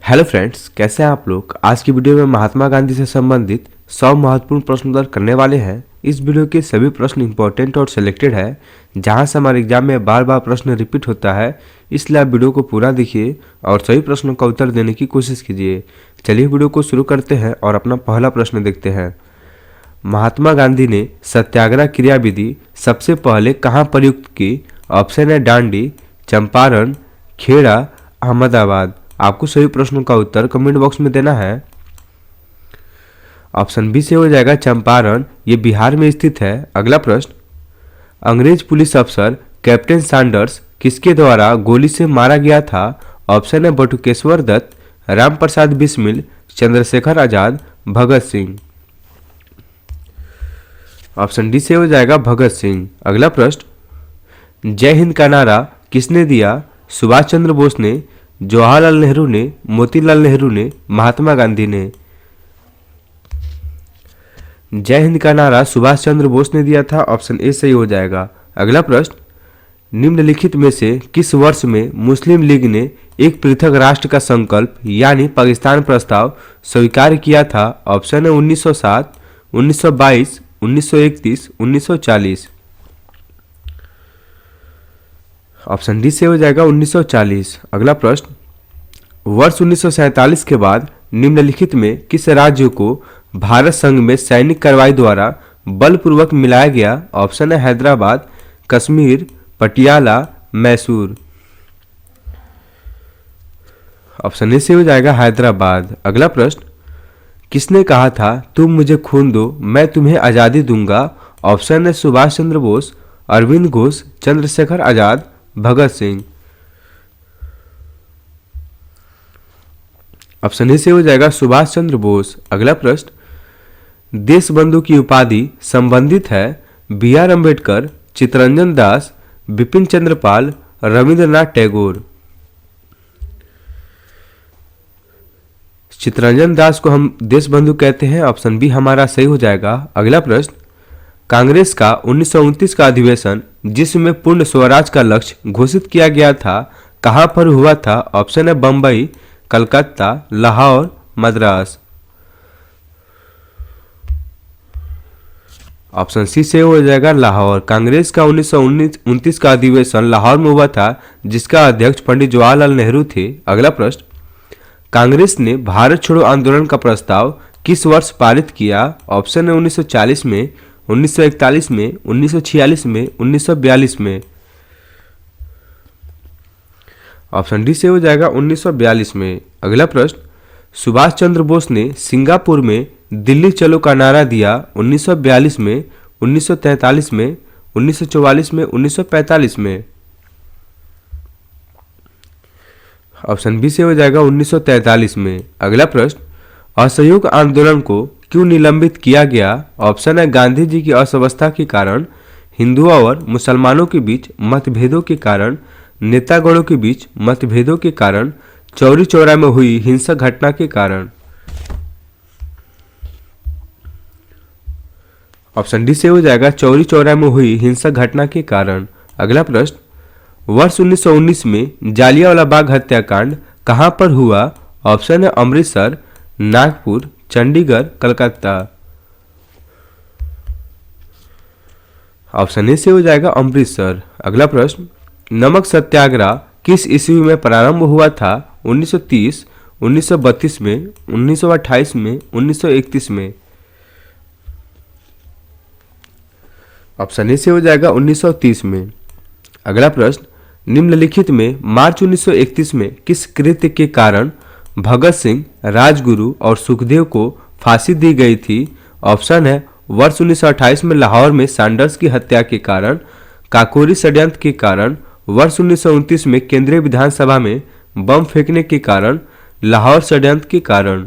Hello friends, कैसे हैं आप लोग। आज की वीडियो में महात्मा गांधी से संबंधित 100 महत्वपूर्ण प्रश्न उत्तर करने वाले हैं। इस वीडियो के सभी प्रश्न इंपॉर्टेंट और सिलेक्टेड है, जहां से हमारे एग्जाम में बार बार प्रश्न रिपीट होता है। इसलिए आप वीडियो को पूरा देखिए और सभी प्रश्नों का उत्तर देने की कोशिश कीजिए। चलिए वीडियो को शुरू करते हैं और अपना पहला प्रश्न देखते हैं। महात्मा गांधी ने सत्याग्रह क्रियाविधि सबसे पहले कहाँ प्रयुक्त की? ऑप्शन है डांडी, चंपारण, खेड़ा, अहमदाबाद। आपको सभी प्रश्नों का उत्तर कमेंट बॉक्स में देना है। ऑप्शन बी से हो जाएगा चंपारण, ये बिहार में स्थित है। अगला प्रश्न, अंग्रेज पुलिस अफसर कैप्टन सैंडर्स किसके द्वारा गोली से मारा गया था? ऑप्शन है बटुकेश्वर दत्त, राम प्रसाद बिस्मिल, चंद्रशेखर आजाद, भगत सिंह। ऑप्शन डी से हो जाएगा भगत सिंह। अगला प्रश्न, जय हिंद का नारा किसने दिया? सुभाष चंद्र बोस ने, जवाहरलाल नेहरू ने, मोतीलाल नेहरू ने, महात्मा गांधी ने। जय हिंद का नारा सुभाष चंद्र बोस ने दिया था। ऑप्शन ए सही हो जाएगा। अगला प्रश्न, निम्नलिखित में से किस वर्ष में मुस्लिम लीग ने एक पृथक राष्ट्र का संकल्प यानी पाकिस्तान प्रस्ताव स्वीकार किया था? ऑप्शन है 1907, 1922, 1931, 1940। ऑप्शन डी से हो जाएगा 1940। अगला प्रश्न, वर्ष 1947 के बाद निम्नलिखित में किस राज्य को भारत संघ में सैनिक कार्रवाई द्वारा बलपूर्वक मिलाया गया? ऑप्शन है हैदराबाद, कश्मीर, पटियाला, मैसूर। ऑप्शन ए से हो जाएगा हैदराबाद। अगला प्रश्न, किसने कहा था तुम मुझे खून दो मैं तुम्हें आज़ादी दूंगा? ऑप्शन है सुभाष चंद्र बोस, अरविंद घोष, चंद्रशेखर आजाद, भगत सिंह। ऑप्शन ए से हो जाएगा सुभाष चंद्र बोस। अगला प्रश्न, देश बंधु की उपाधि संबंधित है बी आर अम्बेडकर, चित्तरंजन दास, बिपिन चंद्र पाल, रविंद्रनाथ टैगोर। चित्तरंजन दास को हम देश बंधु कहते हैं। ऑप्शन बी हमारा सही हो जाएगा। अगला प्रश्न, कांग्रेस का 1929 का अधिवेशन जिसमें पूर्ण स्वराज का लक्ष्य घोषित किया गया था कहां पर हुआ था? ऑप्शन है बंबई, कलकत्ता, लाहौर, मद्रास। ऑप्शन सी से हो जाएगा लाहौर। कांग्रेस का 1929 का अधिवेशन लाहौर में हुआ था, जिसका अध्यक्ष पंडित जवाहरलाल नेहरू थे। अगला प्रश्न, कांग्रेस ने भारत छोड़ो आंदोलन का प्रस्ताव किस वर्ष पारित किया? ऑप्शन है 1940 में, 1941 में, 1946 में, 1942 में। ऑप्शन डी से हो जाएगा 1942 में। अगला प्रश्न, सुभाष चंद्र बोस ने सिंगापुर में दिल्ली चलो का नारा दिया 1942 में, 1943 में, 1944 में, 1945 में। ऑप्शन बी से हो जाएगा 1943 में। अगला प्रश्न, असहयोग आंदोलन को क्यों निलंबित किया गया? ऑप्शन है गांधी जी की अस्वस्थता के कारण, हिंदुओं और मुसलमानों के बीच मतभेदों के कारण, नेतागणों के बीच मतभेदों के कारण, चौरी चौरा में हुई हिंसक घटना के कारण। ऑप्शन डी से हो जाएगा चौरी चौरा में हुई हिंसक घटना के कारण। अगला प्रश्न, वर्ष 1919 में जालियांवाला बाग हत्याकांड कहां पर हुआ? ऑप्शन है अमृतसर, नागपुर, चंडीगढ़, कलकत्ता। ऑप्शन ए से हो जाएगा अमृतसर। अगला प्रश्न, नमक सत्याग्रह किस ईस्वी में प्रारंभ हुआ था? 1930, 1932 में, 1928 में, 1931 में। ऑप्शन ए से हो जाएगा 1930 में। अगला प्रश्न, निम्नलिखित में मार्च 1931 में किस कृत्य के कारण भगत सिंह, राजगुरु और सुखदेव को फांसी दी गई थी? ऑप्शन है वर्ष 1928 में लाहौर में सैंडर्स की हत्या के कारण, काकोरी षड्यंत्र के कारण, वर्ष 1929 में केंद्रीय विधानसभा में बम फेंकने के कारण, लाहौर षड्यंत्र के कारण।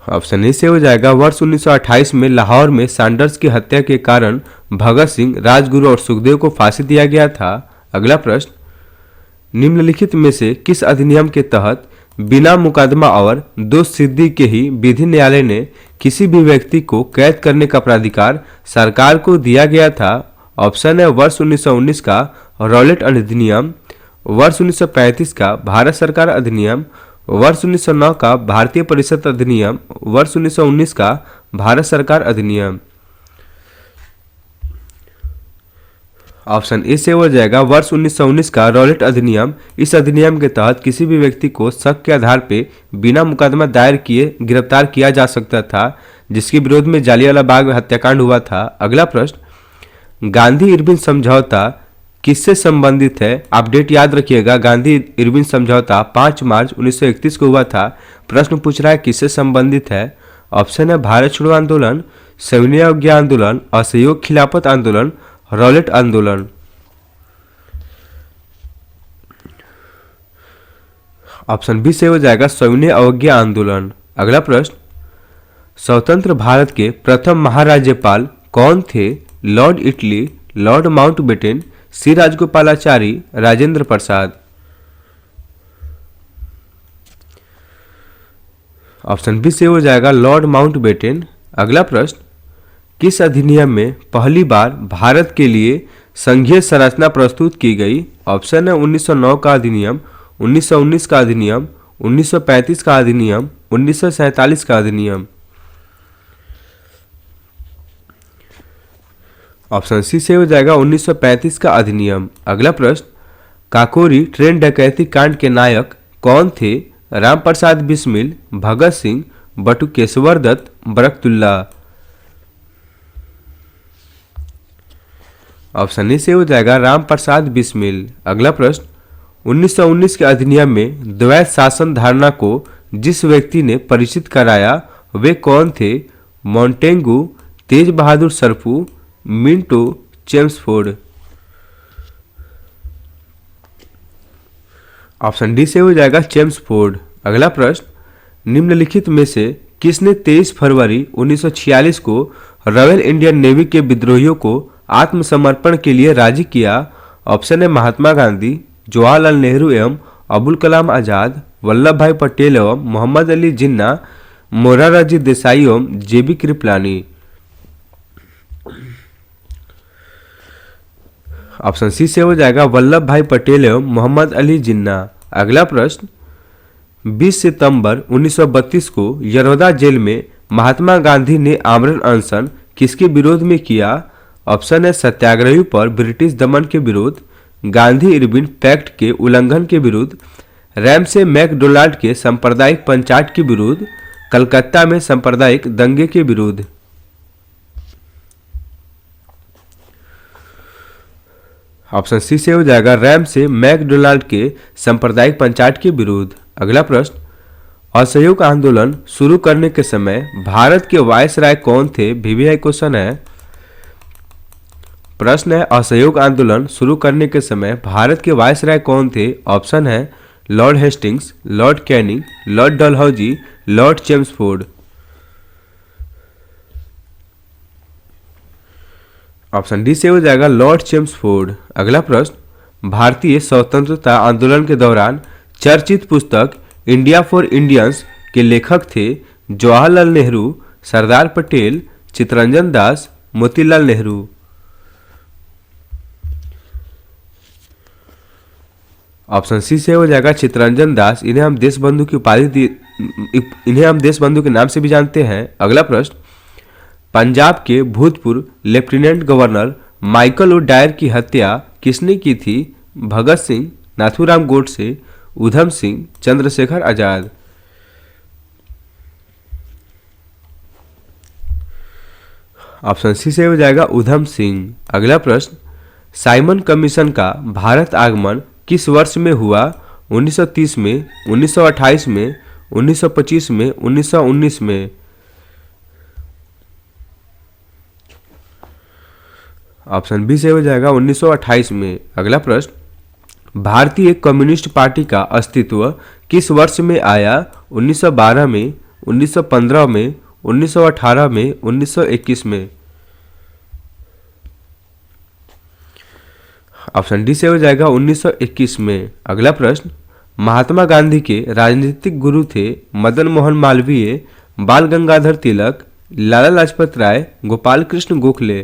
ऑप्शन ए से हो जाएगा वर्ष 1928 में लाहौर में सैंडर्स की हत्या के कारण भगत सिंह, राजगुरु और सुखदेव को फांसी दिया गया था। अगला प्रश्न, निम्नलिखित में से किस अधिनियम के तहत बिना मुकदमा और दोष सिद्धि के ही विधि न्यायालय ने किसी भी व्यक्ति को कैद करने का प्राधिकार सरकार को दिया गया था? ऑप्शन है वर्ष 1919 का रॉलेट अधिनियम, वर्ष 1935 का भारत सरकार अधिनियम, वर्ष 1909 का भारतीय परिषद अधिनियम, वर्ष 1919 का भारत सरकार अधिनियम। ऑप्शन ए से हो जाएगा वर्ष 1919 का रॉलेट अधिनियम। इस अधिनियम के तहत किसी भी व्यक्ति को शक के आधार पर बिना मुकदमा दायर किए गिरफ्तार किया जा सकता था, जिसके विरोध में जालियांवाला बाग हत्याकांड हुआ था। अगला प्रश्न, गांधी इरविन समझौता किससे संबंधित है? अपडेट याद रखिएगा, गांधी इरविन समझौता 5 मार्च 1931 को हुआ था। प्रश्न पूछ रहा है किससे संबंधित है। ऑप्शन है भारत छोड़ो आंदोलन, सविनय अवज्ञा आंदोलन, असहयोग खिलाफत आंदोलन, रॉलेट आंदोलन। ऑप्शन बी से हो जाएगा सविनय अवज्ञा आंदोलन। अगला प्रश्न, स्वतंत्र भारत के प्रथम महाराज्यपाल कौन थे? लॉर्ड इटली, लॉर्ड माउंटबेटन, सी राजगोपालाचारी, राजेंद्र प्रसाद। ऑप्शन बी से हो जाएगा लॉर्ड माउंटबेटन। अगला प्रश्न, किस अधिनियम में पहली बार भारत के लिए संघीय संरचना प्रस्तुत की गई? ऑप्शन है 1909 का अधिनियम, 1919 का अधिनियम, 1935 का अधिनियम, 1947 का अधिनियम। ऑप्शन सी से हो जाएगा 1935 का अधिनियम। अगला प्रश्न, काकोरी ट्रेन डकैती कांड के नायक कौन थे? रामप्रसाद बिस्मिल, भगत सिंह, बटुकेश्वर दत्त, बरकतुल्ला। ऑप्शन ए से हो जाएगा रामप्रसाद बिस्मिल। अगला प्रश्न, 1919 के अधिनियम में द्वैत शासन धारणा को जिस व्यक्ति ने परिचित कराया वे कौन थे? मॉन्टेगू, तेज बहादुर सरफू, मिंटो, चेम्सफोर्ड। ऑप्शन डी से हो जाएगा चेम्सफोर्ड। अगला प्रश्न, निम्नलिखित में से किसने 23 फरवरी 1946 को रॉयल इंडियन नेवी के विद्रोहियों को आत्मसमर्पण के लिए राजी किया? ऑप्शन है महात्मा गांधी, जवाहरलाल नेहरू एवं अबुल कलाम आजाद, वल्लभ भाई पटेल एवं मोहम्मद अली जिन्ना, मोरारजी देसाई एवं जेबी कृपलानी। ऑप्शन सी से हो जाएगा वल्लभ भाई पटेल एवं मोहम्मद अली जिन्ना। अगला प्रश्न, 20 सितंबर 1932 को यरौदा जेल में महात्मा गांधी ने आमरण अनशन किसके विरोध में किया? ऑप्शन है सत्याग्रहियों पर ब्रिटिश दमन के विरोध, गांधी इरविन पैक्ट के उल्लंघन के विरुद्ध, रैमसे मैकडोनाल्ड के सांप्रदायिक पंचायत के विरुद्ध, कलकत्ता में सांप्रदायिक दंगे के विरुद्ध। ऑप्शन सी से हो जाएगा रैमसे मैकडोनाल्ड के सांप्रदायिक पंचायत के विरुद्ध। अगला प्रश्न, असहयोग आंदोलन शुरू करने के समय भारत के वायसराय कौन थे? वीवीआई क्वेश्चन है। प्रश्न है असहयोग आंदोलन शुरू करने के समय भारत के वायसराय कौन थे? ऑप्शन है Lord Hastings, Lord Canning, Lord Dalhousie, Lord Chelmsford. Option D से हो जाएगा लॉर्ड चेम्सफोर्ड। अगला प्रश्न, भारतीय स्वतंत्रता आंदोलन के दौरान चर्चित पुस्तक इंडिया फॉर इंडियंस के लेखक थे? जवाहरलाल नेहरू, सरदार पटेल, चित्तरंजन दास, मोतीलाल नेहरू। ऑप्शन सी से हो जाएगा चित्तरंजन दास। इन्हें हम देशबंधु की उपाधि इन्हें हम देशबंधु के नाम से भी जानते हैं। अगला प्रश्न, पंजाब के भूतपूर्व lieutenant governor Michael O'Dwyer की हत्या किसने की थी? भगत सिंह, नाथूराम गोडसे, उधम सिंह, चंद्रशेखर आजाद। ऑप्शन सी से हो जाएगा उधम सिंह। अगला प्रश्न, साइमन कमीशन का भारत आगमन किस वर्ष में हुआ? 1930 में, 1928 में, 1925 में, 1919 में। ऑप्शन बी से हो जाएगा 1928 में। अगला प्रश्न, भारतीय कम्युनिस्ट पार्टी का अस्तित्व किस वर्ष में आया? 1912 में, 1915 में, 1918 में, 1921 में। ऑप्शन डी से हो जाएगा 1921 में। अगला प्रश्न, महात्मा गांधी के राजनीतिक गुरु थे? मदन मोहन मालवीय, बाल गंगाधर तिलक, लाला लाजपत राय, गोपाल कृष्ण गोखले।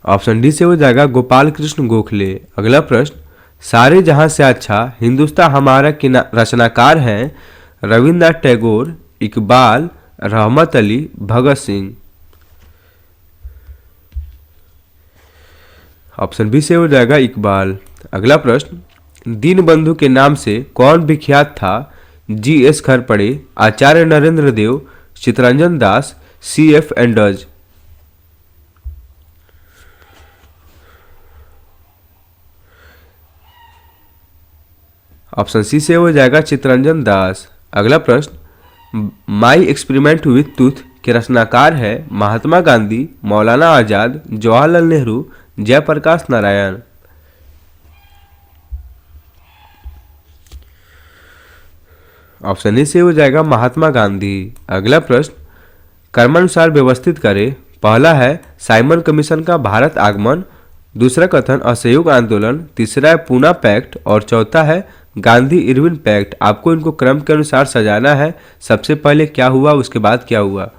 ऑप्शन डी से हो जाएगा गोपाल कृष्ण गोखले। अगला प्रश्न, सारे जहां से अच्छा हिंदुस्तान हमारा के रचनाकार हैं रविन्द्रनाथ टैगोर, इकबाल, रहमत अली, भगत सिंह। ऑप्शन बी से हो जाएगा इकबाल। अगला प्रश्न, दीनबंधु के नाम से कौन विख्यात था? G S Kharparde, Acharya Narendra Dev, Chittaranjan Das, C F Andrews. Option C से हो जाएगा चित्तरंजन दास। अगला प्रश्न, माई एक्सपेरिमेंट विथ टूथ के रचनाकार है महात्मा गांधी, मौलाना आजाद, जवाहरलाल नेहरू, जयप्रकाश नारायण। ऑप्शन ए से हो जाएगा महात्मा गांधी। अगला प्रश्न, कर्मानुसार व्यवस्थित करें। पहला है साइमन कमीशन का भारत आगमन, दूसरा कथन असहयोग आंदोलन, तीसरा है पूना पैक्ट और चौथा है गांधी इरविन पैक्ट। आपको इनको क्रम के अनुसार सजाना है। सबसे पहले क्या हुआ, उसके बाद क्या हुआ।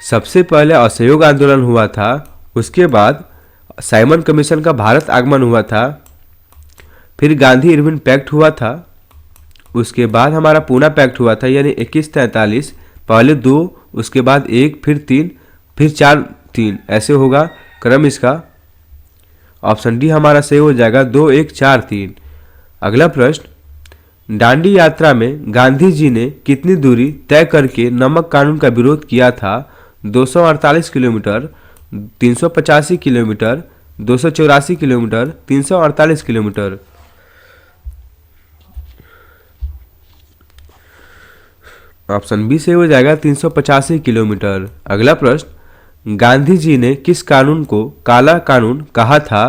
सबसे पहले असहयोग आंदोलन हुआ था, उसके बाद साइमन कमीशन का भारत आगमन हुआ था, फिर गांधी इरविन पैक्ट हुआ था, उसके बाद हमारा पूना पैक्ट हुआ था यानी 2143। पहले 2, उसके बाद 1, फिर 3, फिर 4, 3, ऐसे होगा क्रम इसका। ऑप्शन डी हमारा सही हो जाएगा 2, 1, 4, 3। अगला प्रश्न, दांडी यात्रा में गांधी जी ने कितनी दूरी तय करके नमक कानून का विरोध किया था? 248 kilometre, 385 kilometre, 284 kilometre, 348 kilometre. Option B से हो जाएगा 385 किलोमीटर। अगला प्रश्न, गांधी जी ने किस कानून को काला कानून कहा था?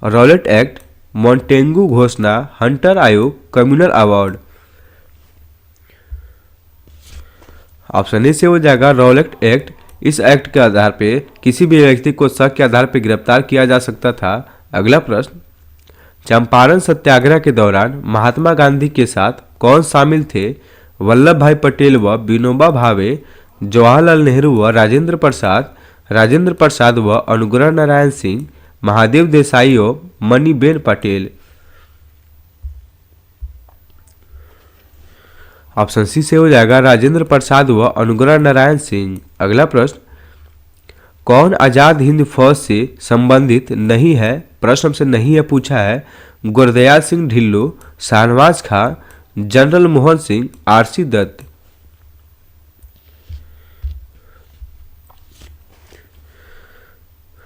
रॉलेट एक्ट, मॉन्टेगू घोषणा, हंटर आयोग, कम्युनल अवार्ड। ऑप्शन ए से हो जाएगा रॉलेट एक्ट। इस एक्ट के आधार पे किसी भी व्यक्ति को शक के आधार पर गिरफ्तार किया जा सकता था। अगला प्रश्न, चंपारण सत्याग्रह के दौरान महात्मा गांधी के साथ कौन शामिल थे? वल्लभ भाई पटेल व विनोबा भावे, जवाहरलाल नेहरू व राजेंद्र प्रसाद व अनुग्रह नारायण सिंह, महादेव देसाई व मणिबेन पटेल। ऑप्शन सी से हो जाएगा राजेंद्र प्रसाद व अनुग्रह नारायण सिंह। अगला प्रश्न, कौन आजाद हिंद फौज से संबंधित नहीं है? प्रश्न से नहीं है पूछा है। Gurdayal Singh Dhillon, Shahnawaz Khan, general Mohan Singh, R C Dutt.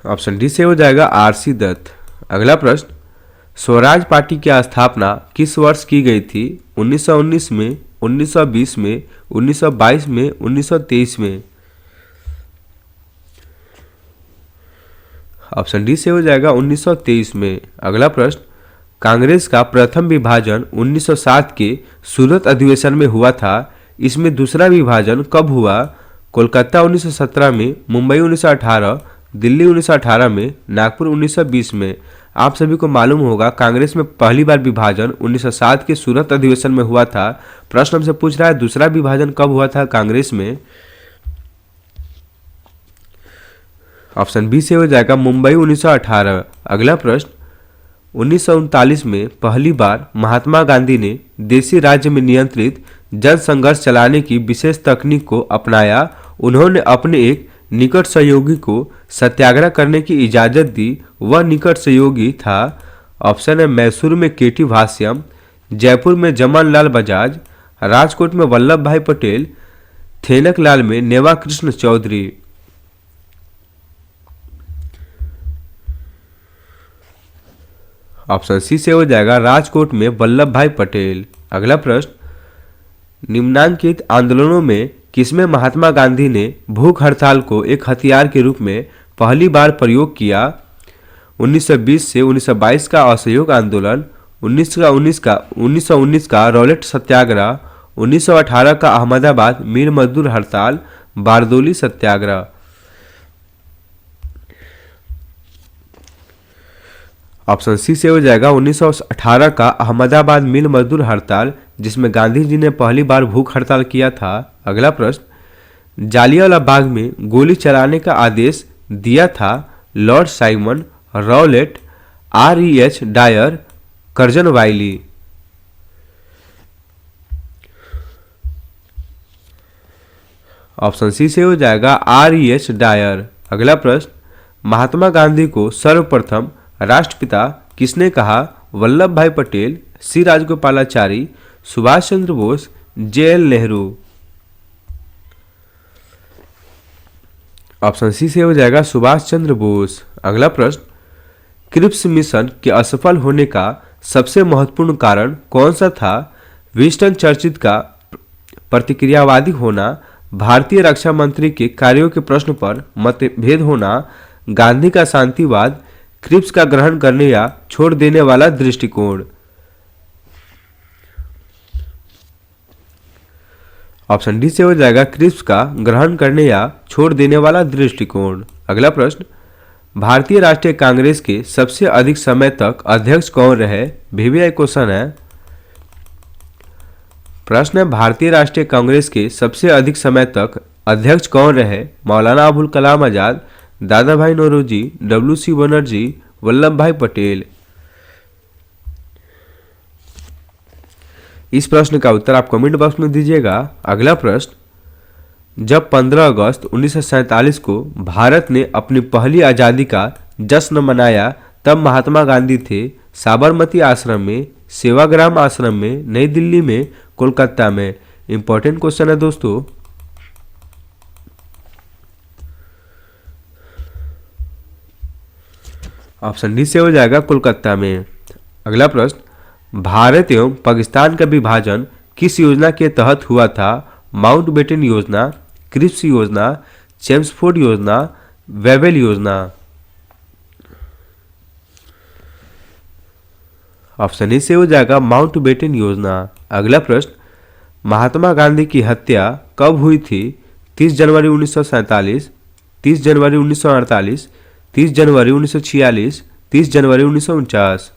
Option D से हो जाएगा आरसी दत्त। अगला प्रश्न, स्वराज पार्टी की स्थापना किस वर्ष की गई थी? 1919 में, 1920 में, 1922 में, 1923 में। ऑप्शन डी से हो जाएगा 1923 में। अगला प्रश्न, कांग्रेस का प्रथम विभाजन 1907 के सूरत अधिवेशन में हुआ था। इसमें दूसरा विभाजन कब हुआ? कोलकाता 1917 में, मुंबई 1918, दिल्ली 1918 में, नागपुर 1920 में। आप सभी को मालूम होगा कांग्रेस में पहली बार विभाजन 1907 के सूरत अधिवेशन में हुआ था। प्रश्न हमसे पूछ रहा है दूसरा विभाजन कब हुआ था कांग्रेस में? ऑप्शन बी से हो जाएगा मुंबई 1918। अगला प्रश्न, 1939 में पहली बार महात्मा गांधी ने देशी राज्य में नियंत्रित जन संघर्ष चलाने की विशेष तकनीक को अपनाया। उन्होंने अपने एक निकट सहयोगी को सत्याग्रह करने की इजाज़त दी। वह निकट सहयोगी था। ऑप्शन है मैसूर में केटी भाष्यम, जयपुर में जमनलाल बजाज, राजकोट में वल्लभ भाई पटेल, थेनकलाल में नेवा कृष्ण चौधरी। ऑप्शन सी से हो जाएगा राजकोट में वल्लभ भाई पटेल। अगला प्रश्न, निम्नांकित आंदोलनों में किसमें महात्मा गांधी ने भूख हड़ताल को एक हथियार के रूप में पहली बार प्रयोग किया? 1920 से 1922 का असहयोग आंदोलन, 1919 का रॉलेट सत्याग्रह, 1918 का अहमदाबाद मील मजदूर हड़ताल, बारदोली सत्याग्रह। ऑप्शन सी से हो जाएगा 1918 का अहमदाबाद मिल मजदूर हड़ताल, जिसमें गांधी जी ने पहली बार भूख हड़ताल किया था। अगला प्रश्न, जालियांवाला बाग में गोली चलाने का आदेश दिया था lord Simon, Rowlatt, REH Dyer, Curzon Wyllie. Option C से हो जाएगा REH डायर। अगला प्रश्न, महात्मा गांधी को सर्वप्रथम राष्ट्रपिता किसने कहा? Vallabh Bhai Patel, C Rajagopalachari, Subhash Chandra Bose, JL Nehru. Option C से हो जाएगा सुभाष चंद्र बोस। अगला प्रश्न, क्रिप्स मिशन के असफल होने का सबसे महत्वपूर्ण कारण कौन सा था? विंस्टन चर्चिल का प्रतिक्रियावादी होना, भारतीय रक्षा मंत्री के कार्यों के प्रश्न पर मतभेद होना, गांधी का शांतिवाद, क्रिप्स का ग्रहण करने या छोड़ देने वाला दृष्टिकोण। ऑप्शन डी से हो जाएगा क्रिप्स का ग्रहण करने या छोड़ देने वाला दृष्टिकोण। अगला प्रश्न, भारतीय राष्ट्रीय कांग्रेस के सबसे अधिक समय तक अध्यक्ष कौन रहे? VVI क्वेश्चन है। प्रश्न है, भारतीय राष्ट्रीय कांग्रेस के सबसे अधिक समय तक अध्यक्ष कौन रहे? मौलाना अबुल कलाम आजाद, दादा भाई नौरोजी, WC बनर्जी, वल्लभ भाई पटेल। इस प्रश्न का उत्तर आप कमेंट बॉक्स में दीजिएगा। अगला प्रश्न, जब 15 अगस्त 1947 को भारत ने अपनी पहली आज़ादी का जश्न मनाया तब महात्मा गांधी थे साबरमती आश्रम में, सेवाग्राम आश्रम में, नई दिल्ली में, कोलकाता में। इंपॉर्टेंट क्वेश्चन है दोस्तों। ऑप्शन डी से हो जाएगा कोलकाता में। अगला प्रश्न, भारत एवं पाकिस्तान का विभाजन किस योजना के तहत हुआ था? माउंटबेटन योजना, क्रिप्स योजना, चेम्सफोर्ड योजना, वेवेल योजना। ऑप्शन ए से हो जाएगा माउंटबेटन योजना। अगला प्रश्न, महात्मा गांधी की हत्या कब हुई थी? 30 जनवरी 1947, 30 जनवरी 1948, 30 जनवरी 1946, 30 जनवरी 1949।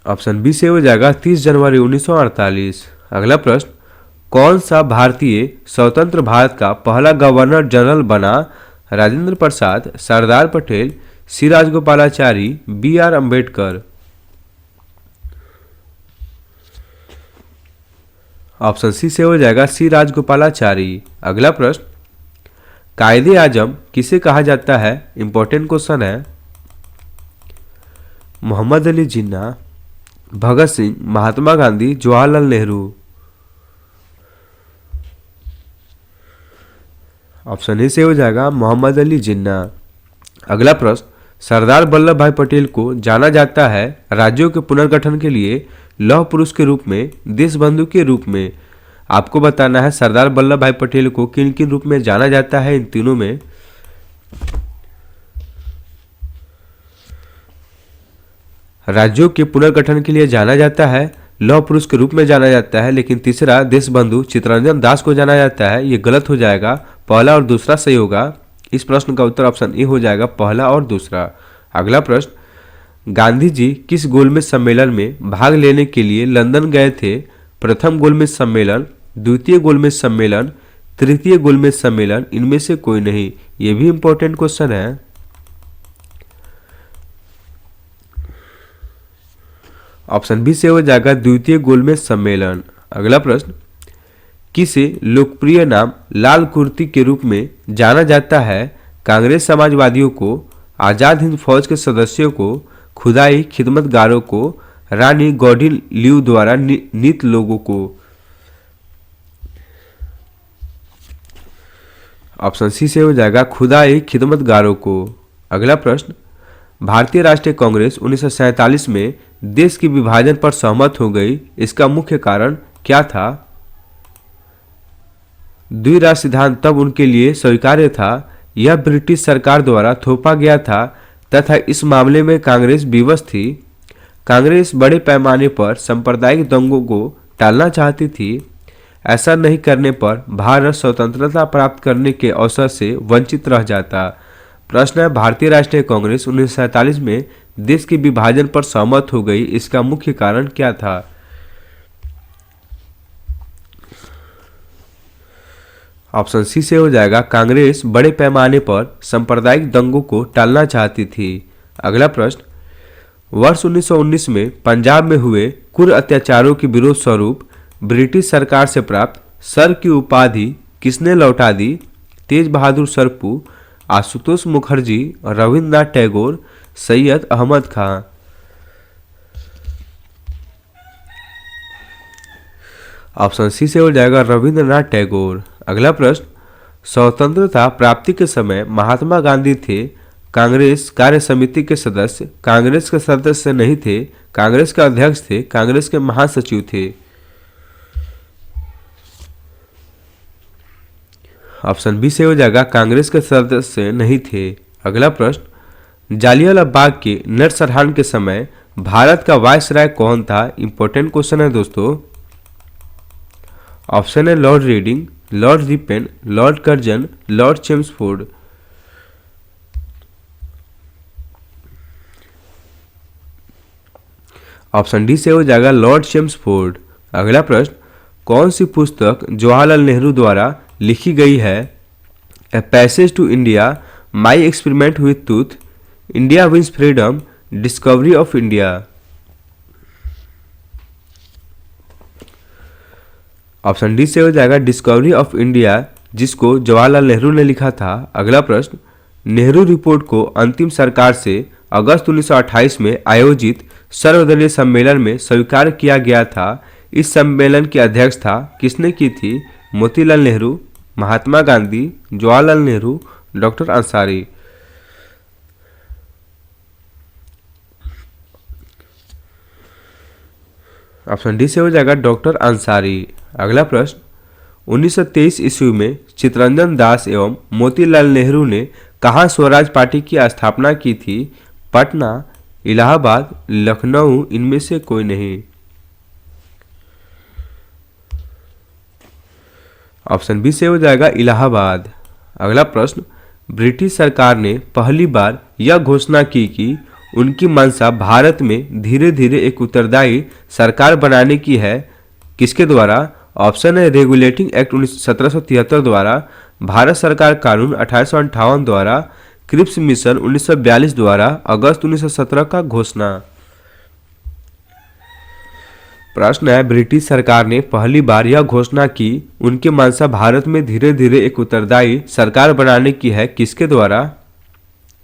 ऑप्शन बी से हो जाएगा 30 जनवरी 1948। अगला प्रश्न, कौन सा भारतीय स्वतंत्र भारत का पहला गवर्नर जनरल बना? Rajendra Prasad, Sardar Patel, C Rajagopalachari, BR Ambedkar. Option C से हो जाएगा सी राजगोपालाचारी। अगला प्रश्न, कायदे आजम किसे कहा जाता है? इंपॉर्टेंट क्वेश्चन है। मोहम्मद अली जिन्ना, भगत सिंह, महात्मा गांधी, जवाहरलाल नेहरू। ऑप्शन ए से हो जाएगा मोहम्मद अली जिन्ना। अगला प्रश्न, सरदार वल्लभ भाई पटेल को जाना जाता है राज्यों के पुनर्गठन के लिए लौह पुरुष के रूप में, देशबंधु के रूप में। आपको बताना है सरदार वल्लभ भाई पटेल को किन किन रूप में जाना जाता है इन तीनों में। राज्यों के पुनर्गठन के लिए जाना जाता है, लौह पुरुष के रूप में जाना जाता है, लेकिन तीसरा देशबंधु चित्तरंजन दास को जाना जाता है। ये गलत हो जाएगा, पहला और दूसरा सही होगा। इस प्रश्न का उत्तर ऑप्शन ए हो जाएगा, पहला और दूसरा। अगला प्रश्न, गांधी जी किस गोलमेज सम्मेलन में भाग लेने के लिए लंदन गए थे? प्रथम गोलमेज सम्मेलन, द्वितीय गोलमेज सम्मेलन, तृतीय गोलमेज सम्मेलन, इनमें से कोई नहीं। ये भी इंपॉर्टेंट क्वेश्चन है। ऑप्शन बी से हो जाएगा द्वितीय गोलमेज सम्मेलन। अगला प्रश्न, किसे लोकप्रिय नाम लाल कुर्ती के रूप में जाना जाता है? कांग्रेस समाजवादियों को, आजाद हिंद फौज के सदस्यों को, खुदाई खिदमतगारों को, रानी गौडी ल्यू द्वारा नीत लोगों को। ऑप्शन सी से हो जाएगा खुदाई खिदमतगारों को। अगला प्रश्न, भारतीय राष्ट्रीय कांग्रेस 1947 में देश के विभाजन पर सहमत हो गई, इसका मुख्य कारण क्या था? द्विराष्ट्र सिद्धांत तब उनके लिए स्वीकार्य था, यह ब्रिटिश सरकार द्वारा थोपा गया था तथा इस मामले में कांग्रेस विवश थी। कांग्रेस बड़े पैमाने पर सांप्रदायिक दंगों को टालना चाहती थी। ऐसा नहीं करने पर भारत स्वतंत्रता प्राप्त करने के अवसर से वंचित रह जाता। प्रश्न है, भारतीय राष्ट्रीय कांग्रेस 1947 में देश के विभाजन पर सहमत हो गई, इसका मुख्य कारण क्या था? ऑप्शन सी से हो जाएगा कांग्रेस बड़े पैमाने पर सांप्रदायिक दंगों को टालना चाहती थी। अगला प्रश्न, वर्ष 1919 में पंजाब में हुए क्रूर अत्याचारों के विरोध स्वरूप ब्रिटिश सरकार से प्राप्त सर की उपाधि किसने लौटा दी? तेज बहादुर सरपू, आशुतोष मुखर्जी, रविंद्रनाथ टैगोर, सैयद अहमद खां। ऑप्शन सी से हो जाएगा रविंद्रनाथ टैगोर। अगला प्रश्न, स्वतंत्रता प्राप्ति के समय महात्मा गांधी थे कांग्रेस कार्य समिति के सदस्य, कांग्रेस के सदस्य नहीं थे, कांग्रेस के अध्यक्ष थे, कांग्रेस के महासचिव थे। ऑप्शन बी से हो जाएगा कांग्रेस के सदस्य नहीं थे। अगला प्रश्न, जालियांवाला बाग के नरसंहार के समय भारत का वायसराय कौन था? इंपॉर्टेंट क्वेश्चन है दोस्तों। ऑप्शन है Lord reading, Lord ripen, Lord Curzon, Lord Chelmsford. Option D से हो जाएगा लॉर्ड चेम्सफोर्ड। अगला प्रश्न, कौन सी पुस्तक जवाहरलाल नेहरू द्वारा लिखी गई है? A passage to India, my experiment with truth, India wins freedom, discovery of India. Option D से हो जाएगा डिस्कवरी ऑफ इंडिया, जिसको जवाहरलाल नेहरू ने लिखा था। अगला प्रश्न, नेहरू रिपोर्ट को अंतिम सरकार से अगस्त 1928 में आयोजित सर्वदलीय सम्मेलन में स्वीकार किया गया था। इस सम्मेलन की अध्यक्षता किसने की थी? Motilal Nehru, Mahatma Gandhi, Jawaharlal Nehru, doctor Ansari. Option D से हो जाएगा डॉक्टर अंसारी। अगला प्रश्न, 1923 ईस्वी में चित्तरंजन दास एवं मोतीलाल नेहरू ने कहाँ स्वराज पार्टी की स्थापना की थी? पटना, इलाहाबाद, लखनऊ, इनमें से कोई नहीं। ऑप्शन बी से हो जाएगा इलाहाबाद। अगला प्रश्न, ब्रिटिश सरकार ने पहली बार यह घोषणा की कि उनकी मंशा भारत में धीरे धीरे एक उत्तरदायी सरकार बनाने की है, किसके द्वारा? ऑप्शन है रेगुलेटिंग एक्ट 1773 द्वारा, भारत सरकार कानून 1858 द्वारा, क्रिप्स मिशन 1942 द्वारा, अगस्त 1917 का घोषणा। प्रश्न है, ब्रिटिश सरकार ने पहली बार यह घोषणा की उनकी मंशा भारत में धीरे धीरे एक उत्तरदायी सरकार बनाने की है, किसके द्वारा?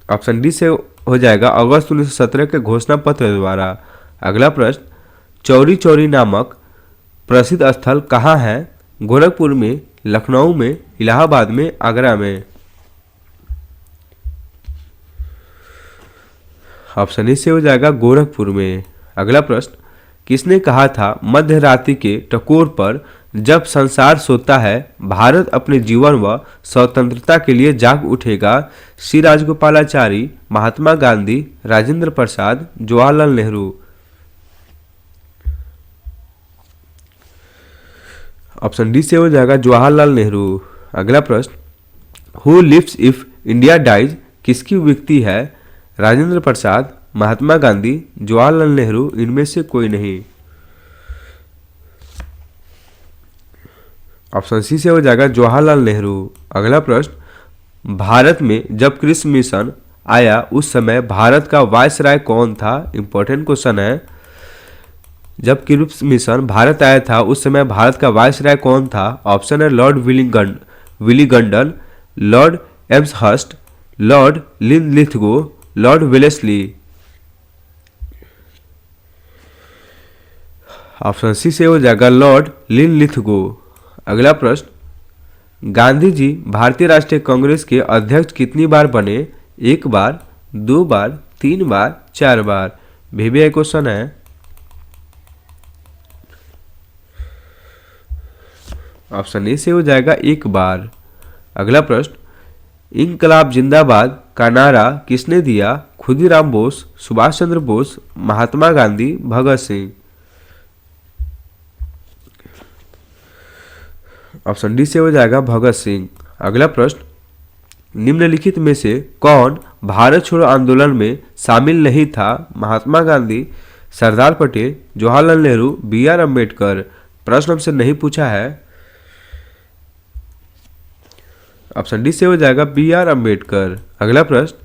ऑप्शन डी से हो जाएगा अगस्त 1917 के घोषणा पत्र द्वारा। अगला प्रश्न, चौरी चौरी नामक प्रसिद्ध स्थल कहाँ है? गोरखपुर में, लखनऊ में, इलाहाबाद में, आगरा में। ऑप्शन ए से हो जाएगा गोरखपुर में। अगला प्रश्न, किसने कहा था मध्य रात्रि के टकोर पर जब संसार सोता है भारत अपने जीवन व स्वतंत्रता के लिए जाग उठेगा? श्री राजगोपालाचारी, महात्मा गांधी, राजेंद्र प्रसाद, जवाहरलाल नेहरू। ऑप्शन डी से हो जाएगा जवाहरलाल नेहरू। अगला प्रश्न, who lives if India dies किसकी उक्ति है? राजेंद्र प्रसाद, महात्मा गांधी, जवाहरलाल नेहरू, इनमें से कोई नहीं। ऑप्शन सी से हो जाएगा जवाहरलाल नेहरू। अगला प्रश्न, भारत में जब क्रिप्स मिशन आया उस समय भारत का वायसराय कौन था? इंपॉर्टेंट क्वेश्चन है। जब क्रिप्स मिशन भारत आया था उस समय भारत का वायसराय कौन था? ऑप्शन है lord Willingdon, lord Amherst, lord Linlithgow, lord Wellesley. Option C से हो जाएगा लॉर्ड लिनलिथगो। अगला प्रश्न, गांधी जी भारतीय राष्ट्रीय कांग्रेस के अध्यक्ष कितनी बार बने? 1 बार, 2 बार, 3 बार, 4 बार। VBI क्वेश्चन है। ऑप्शन ए से हो जाएगा 1 बार। अगला प्रश्न, इंकलाब जिंदाबाद का नारा किसने दिया? खुदीराम बोस, सुभाष चंद्र बोस, महात्मा गांधी, भगत सिंह। ऑप्शन डी से हो जाएगा भगत सिंह। अगला प्रश्न, निम्नलिखित में से कौन भारत छोड़ो आंदोलन में शामिल नहीं था? महात्मा गांधी, सरदार पटेल, जवाहरलाल नेहरू, BR अम्बेडकर। प्रश्न हमसे नहीं पूछा है। ऑप्शन डी से हो जाएगा बी आर अम्बेडकर। अगला प्रश्न,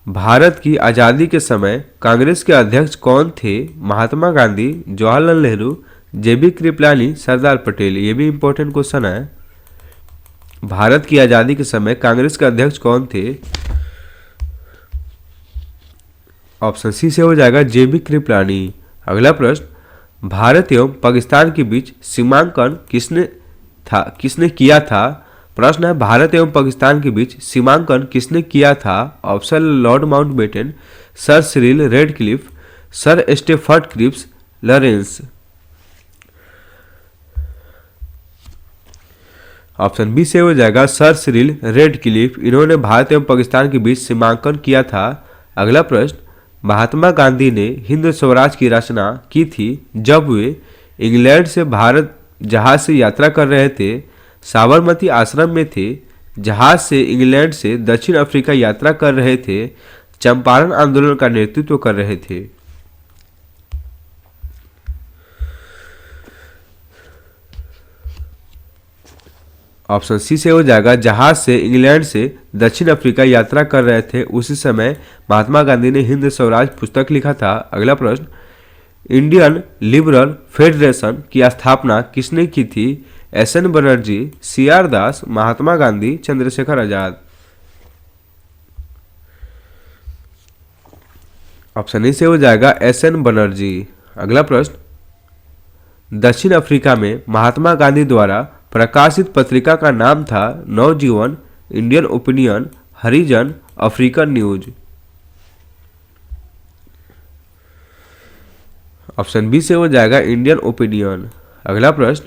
भारत की आज़ादी के समय कांग्रेस के अध्यक्ष कौन थे? महात्मा गांधी, जवाहरलाल नेहरू, जेबी कृपलानी, सरदार पटेल। ये भी इंपॉर्टेंट क्वेश्चन है। भारत की आज़ादी के समय कांग्रेस के अध्यक्ष कौन थे? ऑप्शन सी से हो जाएगा जेबी कृपलानी। अगला प्रश्न, भारत एवं पाकिस्तान के बीच सीमांकन किसने किया था? प्रश्न है, भारत एवं पाकिस्तान के बीच सीमांकन किसने किया था? Option Lord Mountbatten, sir Cyril Radcliffe, sir Stafford Cripps Lawrence. Option B से हो जाएगा सर सिरिल रेडक्लिफ। इन्होंने भारत एवं पाकिस्तान के बीच सीमांकन किया था। अगला प्रश्न, महात्मा गांधी ने हिंद स्वराज की रचना की थी जब वे इंग्लैंड से भारत जहाज से यात्रा कर रहे थे, साबरमती आश्रम में थे, जहाज से इंग्लैंड से दक्षिण अफ्रीका यात्रा कर रहे थे, चंपारण आंदोलन का नेतृत्व कर रहे थे। ऑप्शन सी से हो जाएगा जहाज से इंग्लैंड से दक्षिण अफ्रीका यात्रा कर रहे थे, उसी समय महात्मा गांधी ने हिंद स्वराज पुस्तक लिखा था। अगला प्रश्न, इंडियन लिबरल फेडरेशन की स्थापना किसने की थी? SN. Banerjee, CR. Das, Mahatma Gandhi, Chandrashekhar Azad. Option A से हो जाएगा एस.एन. बनर्जी। अगला प्रश्न, दक्षिण अफ्रीका में महात्मा गांधी द्वारा प्रकाशित पत्रिका का नाम था नवजीवन, इंडियन ओपिनियन, हरिजन, अफ्रीकन न्यूज। ऑप्शन बी से हो जाएगा इंडियन ओपिनियन। अगला प्रश्न,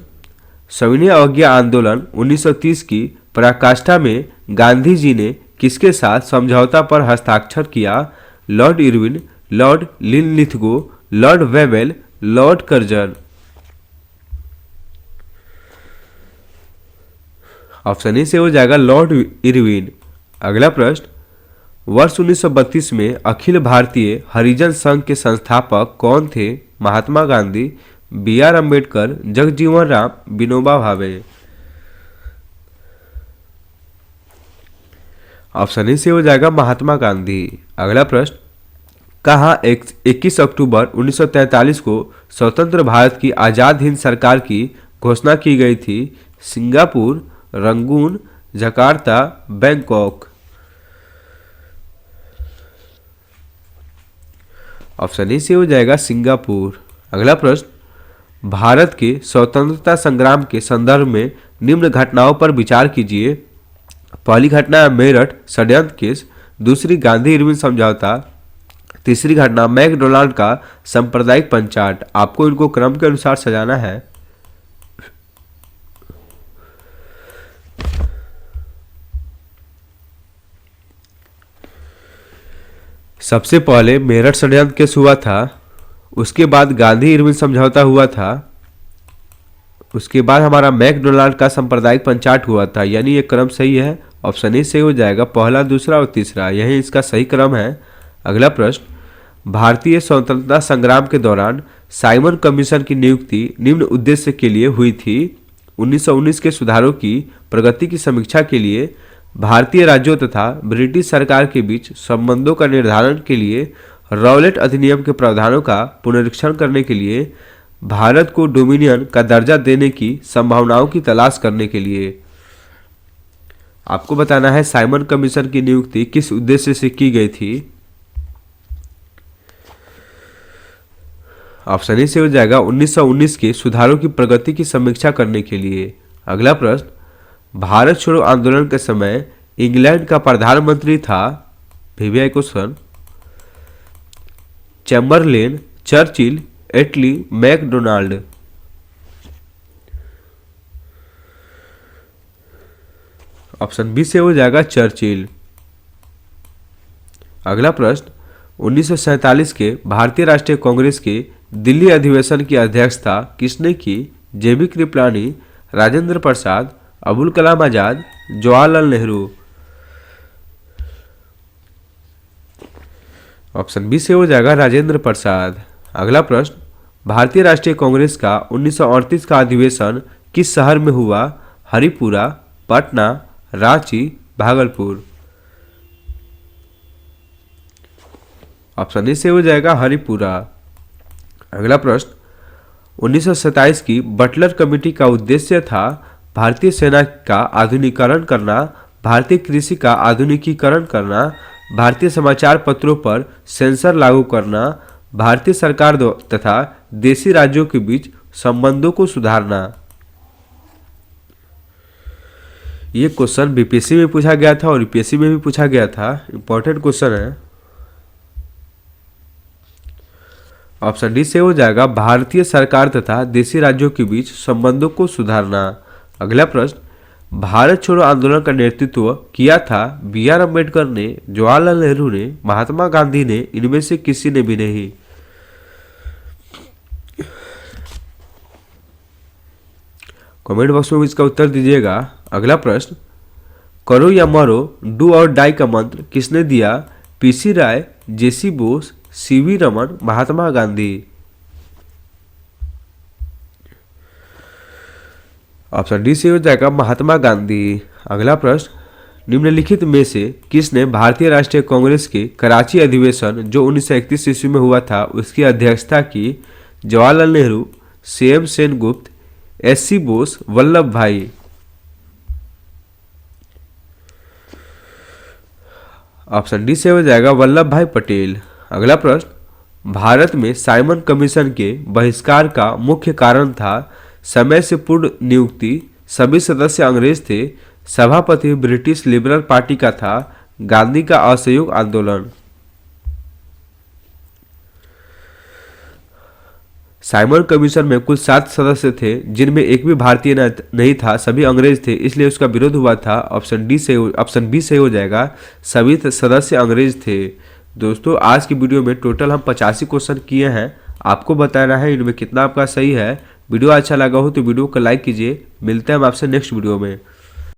सविनय अवज्ञा आंदोलन 1930 की पराकाष्ठा में गांधी जी ने किसके साथ समझौता पर हस्ताक्षर किया? Lord Irwin, Lord Linlithgow, Lord Wavell, Lord Curzon. Option A से हो जाएगा लॉर्ड इरविन। अगला प्रश्न, वर्ष 1932 में अखिल भारतीय हरिजन संघ के संस्थापक कौन थे? Mahatma Gandhi, B are Ambedkar, Jagjivan Ram, Vinoba Bhave. Option A से हो जाएगा महात्मा गांधी। अगला प्रश्न, कहाँ 21 अक्टूबर 1943 को स्वतंत्र भारत की आज़ाद हिंद सरकार की घोषणा की गई थी? Singapore, Rangoon, Jakarta, Bangkok. Option A से हो जाएगा सिंगापुर। अगला प्रश्न, भारत के स्वतंत्रता संग्राम के संदर्भ में निम्न घटनाओं पर विचार कीजिए। पहली घटना है मेरठ षड्यंत्र केस, दूसरी गांधी इरविन समझौता, तीसरी घटना मैकडोनाल्ड का सांप्रदायिक पंचाट। आपको इनको क्रम के अनुसार सजाना है। सबसे पहले मेरठ षड्यंत्र केस हुआ था, उसके बाद गांधी इरविन समझौता हुआ था, उसके बाद हमारा मैकडोनाल्ड का सांप्रदायिक पंचाट हुआ था। यानी ये क्रम सही है। ऑप्शन ए सही हो जाएगा, पहला, दूसरा और तीसरा, यही इसका सही क्रम है। अगला प्रश्न, भारतीय स्वतंत्रता संग्राम के दौरान साइमन कमीशन की नियुक्ति निम्न उद्देश्य के लिए हुई थी? 1919 के सुधारों की प्रगति की समीक्षा के लिए, भारतीय राज्यों तथा ब्रिटिश सरकार के बीच संबंधों का निर्धारण के लिए, रॉलेट अधिनियम के प्रावधानों का पुनरीक्षण करने के लिए, भारत को डोमिनियन का दर्जा देने की संभावनाओं की तलाश करने के लिए। आपको बताना है साइमन कमीशन की नियुक्ति किस उद्देश्य से की गई थी। ऑप्शन ए से हो जाएगा 1919 के सुधारों की प्रगति की समीक्षा करने के लिए। अगला प्रश्न, भारत छोड़ो आंदोलन के समय इंग्लैंड का प्रधानमंत्री था? वीवीआई क्वेश्चन, चैम्बरलेन, चर्चिल, एटली, मैकडोनाल्ड। ऑप्शन बी से हो जाएगा चर्चिल। अगला प्रश्न, 1947 के भारतीय राष्ट्रीय कांग्रेस के दिल्ली अधिवेशन की अध्यक्षता किसने की? जेबी कृपलानी, राजेंद्र प्रसाद, अबुल कलाम आजाद, जवाहरलाल नेहरू। ऑप्शन बी से हो जाएगा राजेंद्र प्रसाद। अगला प्रश्न, भारतीय राष्ट्रीय कांग्रेस का 1938 का अधिवेशन किस शहर में हुआ? हरिपुरा, पटना, रांची, भागलपुर। ऑप्शन ए से हो जाएगा हरिपुरा। अगला प्रश्न, 1927 की बटलर कमेटी का उद्देश्य था भारतीय सेना का आधुनिकीकरण करना, भारतीय कृषि का आधुनिकीकरण करना, भारतीय समाचार पत्रों पर सेंसर लागू करना, भारतीय सरकार तथा देशी राज्यों के बीच संबंधों को सुधारना। ये क्वेश्चन बीपीएससी में पूछा गया था और यूपीएससी में भी पूछा गया था, इंपॉर्टेंट क्वेश्चन है। ऑप्शन डी से हो जाएगा भारतीय सरकार तथा देशी राज्यों के बीच संबंधों को सुधारना। अगला प्रश्न, भारत छोड़ो आंदोलन का नेतृत्व किया था बी आर अम्बेडकर ने, जवाहरलाल नेहरू ने, महात्मा गांधी ने, इनमें से किसी ने भी नहीं। कमेंट बॉक्स में इसका उत्तर दीजिएगा। अगला प्रश्न, करो या मरो, डू और डाई का मंत्र किसने दिया? पीसी राय, जेसी Bose, CV Raman, Mahatma Gandhi. Option D से हो जाएगा महात्मा गांधी। अगला प्रश्न, निम्नलिखित में से किसने भारतीय राष्ट्रीय कांग्रेस के कराची अधिवेशन जो 1931 ईस्वी में हुआ था उसकी अध्यक्षता की? जवाहरलाल नेहरू, सीएम सेनगुप्त, एससी बोस, वल्लभ भाई। ऑप्शन डी से हो जाएगा वल्लभ भाई पटेल। अगला प्रश्न, भारत में साइमन कमीशन के बहिष्कार का मुख्य कारण था समय से पूर्व नियुक्ति, सभी सदस्य अंग्रेज थे, सभापति ब्रिटिश लिबरल पार्टी का था, गांधी का असहयोग आंदोलन। साइमन कमीशन में कुल 7 सदस्य थे जिनमें एक भी भारतीय नहीं था, सभी अंग्रेज थे, इसलिए उसका विरोध हुआ था। ऑप्शन बी से हो जाएगा सभी सदस्य अंग्रेज थे। दोस्तों आज की वीडियो में टोटल हम 85 क्वेश्चन किए हैं, आपको बताना है इनमें कितना आपका सही है। वीडियो अच्छा लगा हो तो वीडियो को लाइक कीजिए। मिलते हैं हम आपसे नेक्स्ट वीडियो में।